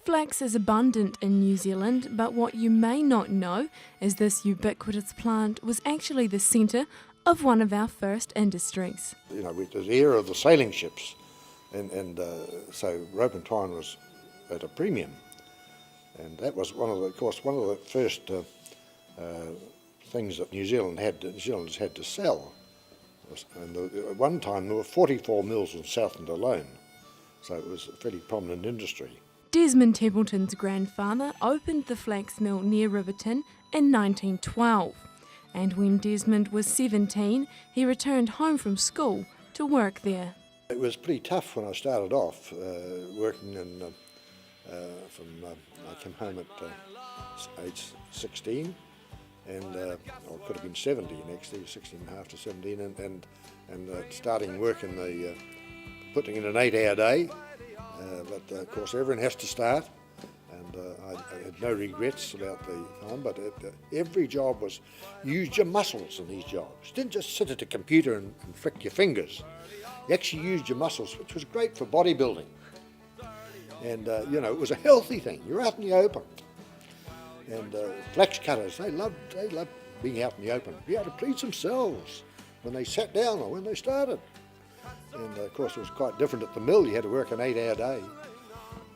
Flax is abundant in New Zealand, but what you may not know is this ubiquitous plant was actually the centre of one of our first industries. You know, it was the era of the sailing ships, and so rope and twine was at a premium, and that was one of the first things that New Zealanders had to sell. And at one time there were 44 mills in Southland alone, so it was a fairly prominent industry. Desmond Templeton's grandfather opened the flax mill near Riverton in 1912, and when Desmond was 17, he returned home from school to work there. It was pretty tough when I started off working I came home at age 16, and I could have been 17 actually, 16 and a half to 17, and starting work in putting in an 8-hour day. But of course everyone has to start, and I had no regrets about the time, but every job was, use your muscles in these jobs. You didn't just sit at a computer and flick your fingers. You actually used your muscles, which was great for bodybuilding. And you know, it was a healthy thing. You're out in the open. And flax cutters, they loved being out in the open, be able to please themselves when they sat down or when they started. And of course it was quite different at the mill. You had to work an 8-hour day.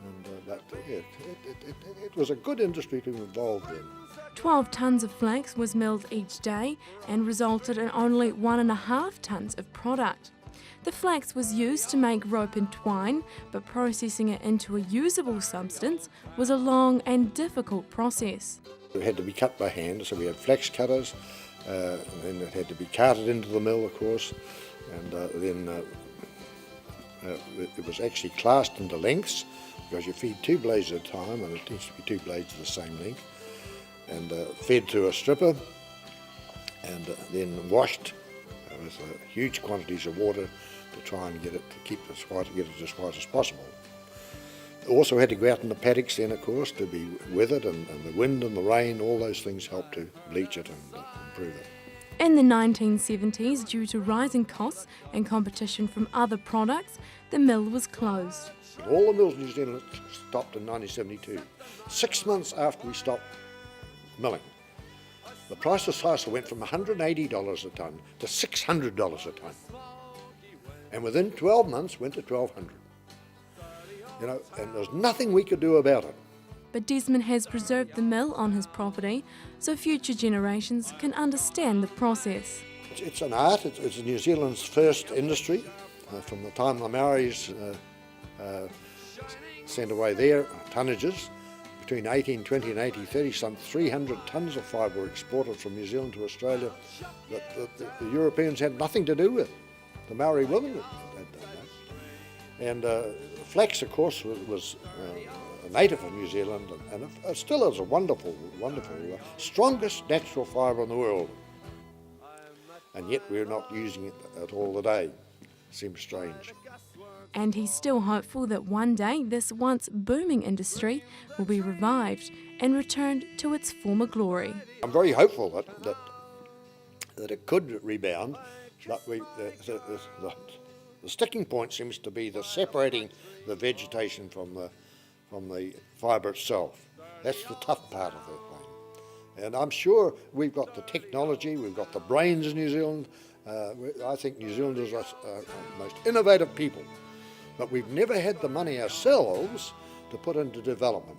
And, but it was a good industry to be involved in. 12 tonnes of flax was milled each day and resulted in only 1.5 tonnes of product. The flax was used to make rope and twine, but processing it into a usable substance was a long and difficult process. It had to be cut by hand, so we had flax cutters, and then it had to be carted into the mill, of course, and then it was actually classed into lengths, because you feed 2 blades at a time, and it needs to be 2 blades of the same length, and fed to a stripper, and then washed with huge quantities of water to try and get it as white as possible. Also had to go out in the paddocks then, of course, to be weathered, and the wind and the rain, all those things helped to bleach it and improve it. In the 1970s, due to rising costs and competition from other products, the mill was closed. All the mills in New Zealand stopped in 1972, 6 months after we stopped milling. The price of sisal went from $180 a tonne to $600 a tonne, and within 12 months went to $1,200. You know, and there was nothing we could do about it. But Desmond has preserved the mill on his property so future generations can understand the process. It's an art. It's New Zealand's first industry. From the time the Maoris sent away their tonnages, between 1820 and 1830, some 300 tonnes of fibre were exported from New Zealand to Australia that the Europeans had nothing to do with. The Maori women had done that. And flax, of course, was a native of New Zealand, and it still is a wonderful, strongest natural fibre in the world. And yet we're not using it at all today. Seems strange. And he's still hopeful that one day this once booming industry will be revived and returned to its former glory. I'm very hopeful that it could rebound, but the sticking point seems to be the separating the vegetation from the fibre itself. That's the tough part of it. And I'm sure we've got the technology, we've got the brains in New Zealand. I think New Zealanders are the most innovative people, but we've never had the money ourselves to put into development.